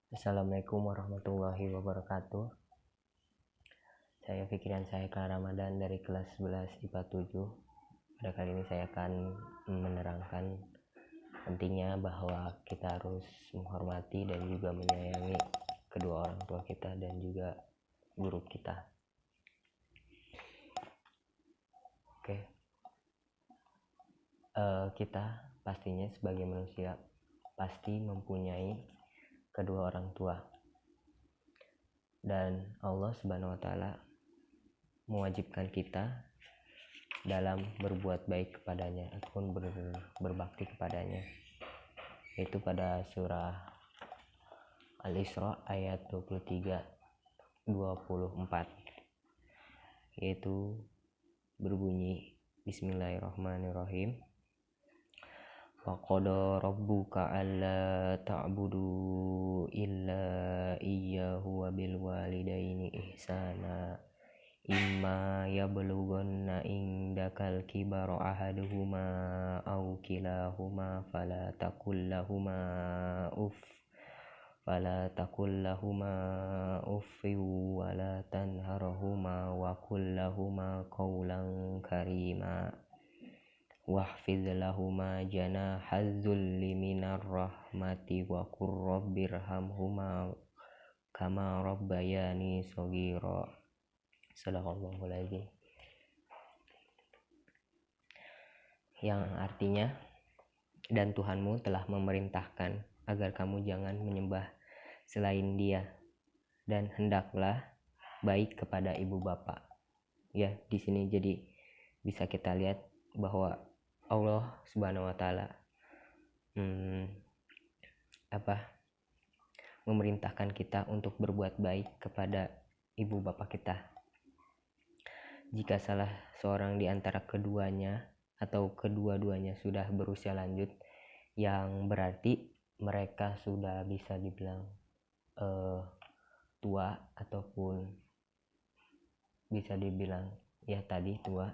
Assalamualaikum warahmatullahi wabarakatuh. Saya Fikrian Syahikal Ramadan dari kelas 11 IPA 7. Pada kali ini saya akan menerangkan pentingnya bahwa kita harus menghormati dan juga menyayangi kedua orang tua kita dan juga guru kita. Oke. Kita pastinya sebagai manusia pasti mempunyai kedua orang tua. Dan Allah Subhanahu wa taala mewajibkan kita dalam berbuat baik kepadanya ataupun berbakti kepadanya, yaitu pada surah Al-Isra ayat 23-24, yaitu berbunyi Bismillahirrahmanirrahim. Wa qada rabbuka alla ta'budu illa iyyahu wa bil walidaini ihsana imma yablughanna indakal kibara ahaduhuma aw kilahuma fala taqul lahuma uffi wa la tanharhuma wa qul lahuma qawlan karima wahfiz lahuma janahaz zulli minar rahmati wa qur rabbirhamhuma kama rabbayani shaghira. Sadaqallahul azim. Yang artinya, dan Tuhanmu telah memerintahkan agar kamu jangan menyembah selain Dia, dan hendaklah baik kepada ibu bapak. Ya, di sini jadi bisa kita lihat bahwa Allah Subhanahu wa taala memerintahkan kita untuk berbuat baik kepada ibu bapak kita. Jika salah seorang di antara keduanya atau kedua-duanya sudah berusia lanjut, yang berarti mereka sudah bisa dibilang tua ataupun bisa dibilang ya tadi tua,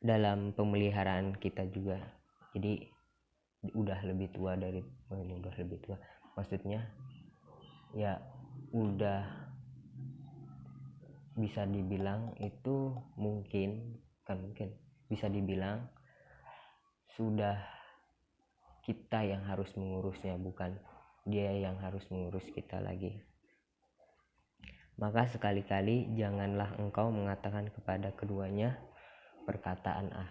dalam pemeliharaan kita juga. Jadi udah lebih tua maksudnya ya udah bisa dibilang itu mungkin bisa dibilang sudah kita yang harus mengurusnya, bukan dia yang harus mengurus kita lagi. Maka sekali-kali janganlah engkau mengatakan kepada keduanya perkataan ah.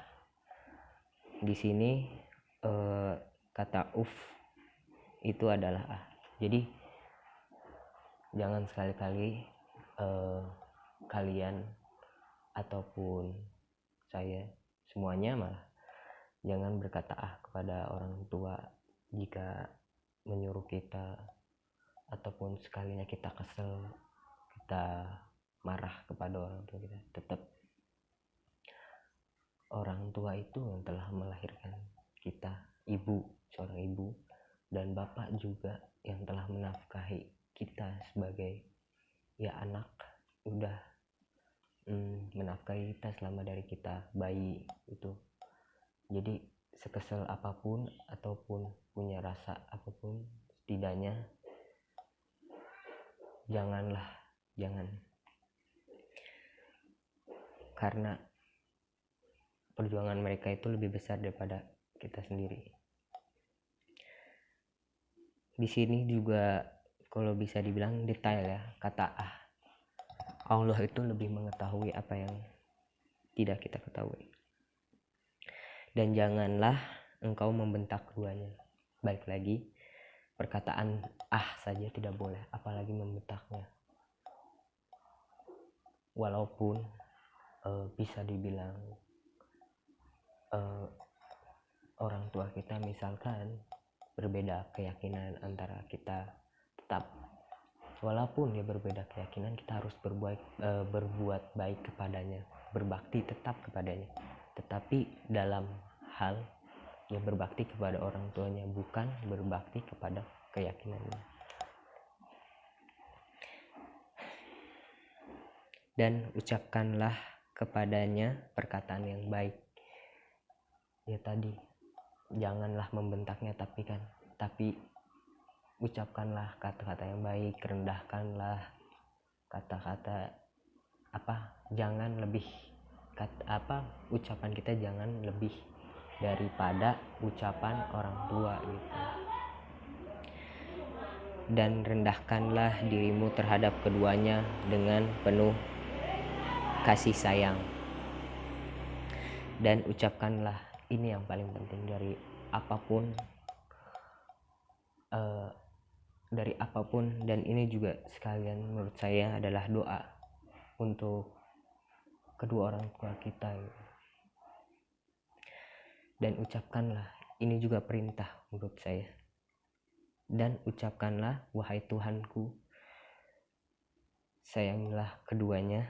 Di sini kata uf itu adalah ah. Jadi jangan sekali-kali kalian ataupun saya semuanya malah jangan berkata ah kepada orang tua jika menyuruh kita ataupun sekalinya kita kesel, kita marah kepada orang tua kita. Tetap orang tua itu yang telah melahirkan kita, seorang ibu, dan bapak juga yang telah menafkahi kita sebagai ya anak, udah menafkahi kita selama dari kita bayi itu. Jadi sekesel apapun ataupun punya rasa apapun, setidaknya jangan, karena perjuangan mereka itu lebih besar daripada kita sendiri. Di sini juga kalau bisa dibilang detail ya kata ah. Allah itu lebih mengetahui apa yang tidak kita ketahui. Dan janganlah engkau membentak keduanya. Baik lagi, perkataan ah saja tidak boleh, apalagi membentaknya. Walaupun bisa dibilang orang tua kita misalkan berbeda keyakinan antara kita, tetap walaupun dia berbeda keyakinan, kita harus berbuat baik kepadanya, berbakti tetap kepadanya, tetapi dalam hal dia berbakti kepada orang tuanya, bukan berbakti kepada keyakinannya. Dan ucapkanlah kepadanya perkataan yang baik. Ya tadi, janganlah membentaknya, tapi ucapkanlah kata-kata yang baik, rendahkanlah kata-kata jangan lebih ucapan kita jangan lebih daripada ucapan orang tua gitu. Dan rendahkanlah dirimu terhadap keduanya dengan penuh kasih sayang. Dan ucapkanlah, ini yang paling penting dari apapun, dan ini juga sekalian menurut saya adalah doa untuk kedua orang tua kita. Dan ucapkanlah, ini juga perintah menurut saya. Dan ucapkanlah, wahai Tuhanku, sayangilah keduanya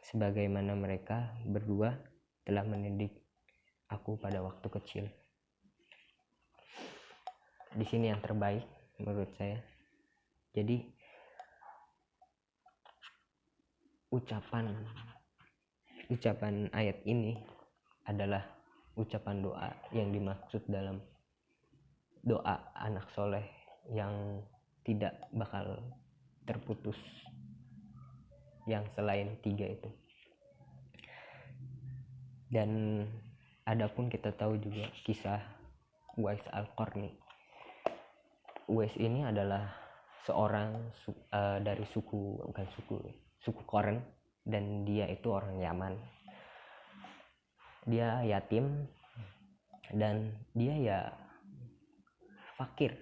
sebagaimana mereka berdua telah mendidik aku pada waktu kecil. Di sini yang terbaik menurut saya. Jadi ucapan ayat ini adalah ucapan doa yang dimaksud dalam doa anak soleh yang tidak bakal terputus, yang selain 3 itu. Dan adapun kita tahu juga kisah Uwais Al-Qarni. Uwais ini adalah seorang dari suku Qarn, dan dia itu orang Yaman. Dia yatim dan dia ya fakir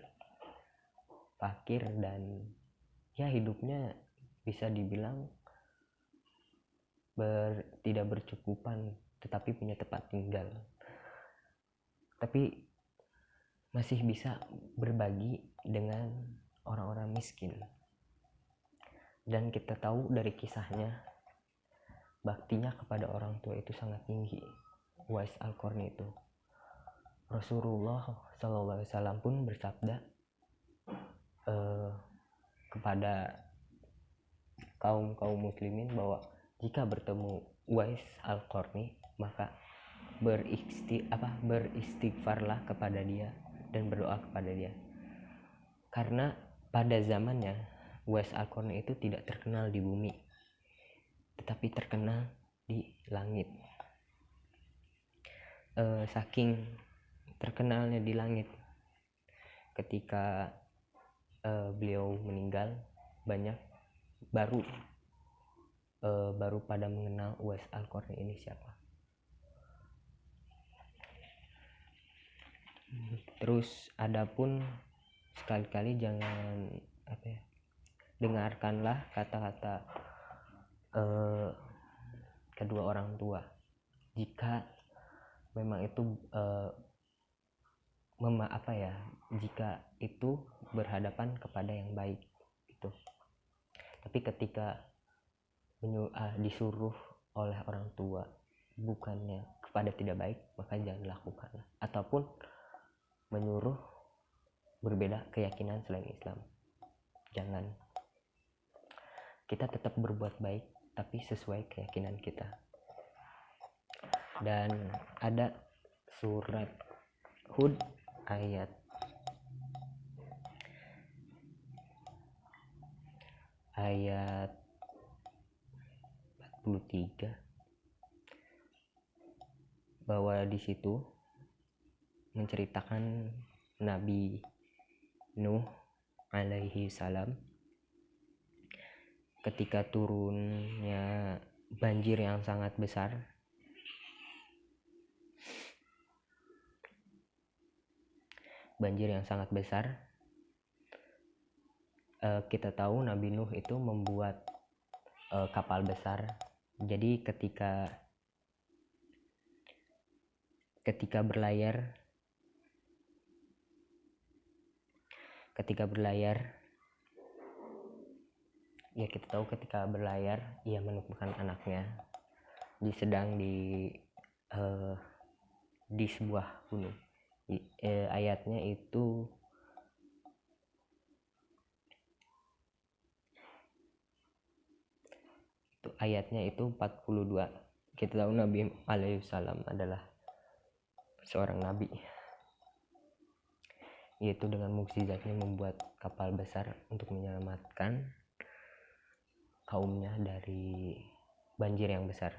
dan ya hidupnya bisa dibilang tidak bercukupan, tetapi punya tempat tinggal, tapi masih bisa berbagi dengan orang-orang miskin. Dan kita tahu dari kisahnya, baktinya kepada orang tua itu sangat tinggi. Uwais Al-Qarni itu, Rasulullah SAW pun bersabda kepada kaum muslimin bahwa jika bertemu Uwais Al-Qarni maka beristighfarlah kepada dia dan berdoa kepada dia, karena pada zamannya Uwais Al-Qarni itu tidak terkenal di bumi, tetapi terkenal di langit. Saking terkenalnya di langit, ketika beliau meninggal, banyak baru pada mengenal Uwais Al-Qarni ini siapa. Terus adapun sekali-kali jangan dengarkanlah kata-kata kedua orang tua jika memang itu jika itu berhadapan kepada yang baik gitu. Tapi ketika disuruh oleh orang tua bukannya kepada tidak baik, maka jangan lakukanlah. Ataupun menyuruh berbeda keyakinan selain Islam, jangan. Kita tetap berbuat baik tapi sesuai keyakinan kita. Dan ada surat Hud ayat 43 bahwa di situ menceritakan Nabi Nuh alaihi salam ketika turunnya banjir yang sangat besar. Kita tahu Nabi Nuh itu membuat kapal besar. Jadi ketika berlayar ya kita tahu ketika berlayar ia menemukan anaknya sedang di sebuah gunung. Ayatnya itu ayatnya itu 42. Kita tahu Nabi alaihissalam adalah seorang nabi. yaitu dengan mukjizatnya membuat kapal besar untuk menyelamatkan kaumnya dari banjir yang besar.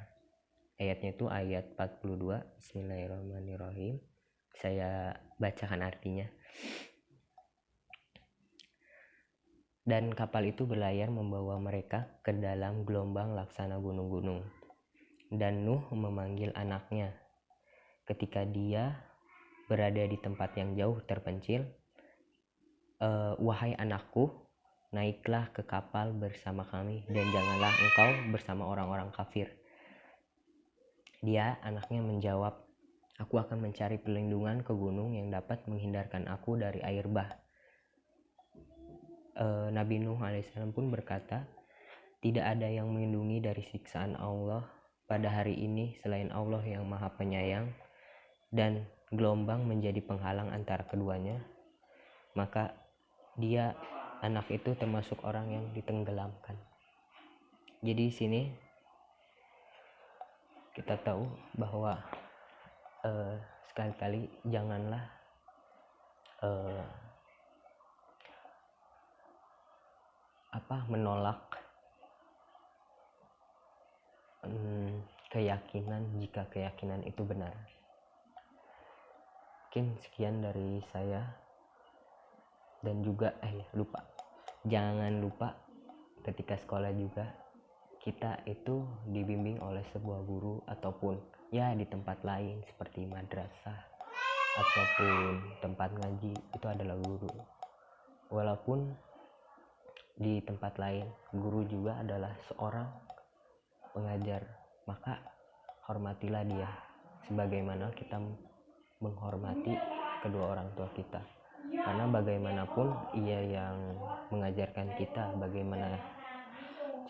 Ayatnya itu ayat 42. Bismillahirrahmanirrahim. Saya bacakan artinya. Dan kapal itu berlayar membawa mereka ke dalam gelombang laksana gunung-gunung. Dan Nuh memanggil anaknya. Ketika dia berada di tempat yang jauh terpencil, wahai anakku, naiklah ke kapal bersama kami dan janganlah engkau bersama orang-orang kafir. Dia, anaknya, menjawab, aku akan mencari perlindungan ke gunung yang dapat menghindarkan aku dari air bah. Nabi Nuh alaihissalam pun berkata, tidak ada yang melindungi dari siksaan Allah pada hari ini selain Allah yang Maha Penyayang, dan gelombang menjadi penghalang antara keduanya, maka dia, anak itu, termasuk orang yang ditenggelamkan. Jadi di sini kita tahu bahwa sekali-kali janganlah menolak keyakinan jika keyakinan itu benar. Mungkin sekian dari saya. Dan juga jangan lupa ketika sekolah juga kita itu dibimbing oleh sebuah guru ataupun ya di tempat lain seperti madrasah ataupun tempat ngaji, itu adalah guru. Walaupun di tempat lain guru juga adalah seorang pengajar, maka hormatilah dia sebagaimana kita menghormati kedua orang tua kita. Karena bagaimanapun ia yang mengajarkan kita bagaimana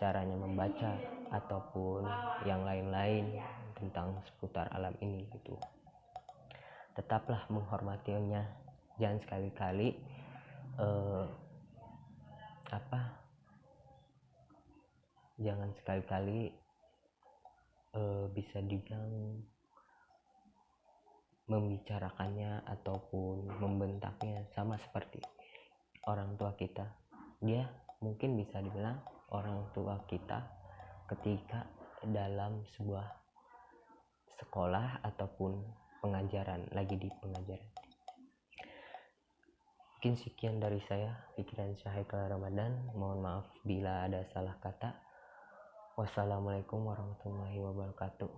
caranya membaca ataupun yang lain-lain tentang seputar alam ini gitu. Tetaplah menghormatinya. Jangan sekali-kali bisa dibilang membicarakannya ataupun membentaknya sama seperti orang tua kita. Dia mungkin bisa dibilang orang tua kita ketika dalam sebuah sekolah ataupun pengajaran, lagi di pengajaran. Mungkin sekian dari saya, pikiran Syahikal Ramadan. Mohon maaf bila ada salah kata. Wassalamualaikum warahmatullahi wabarakatuh.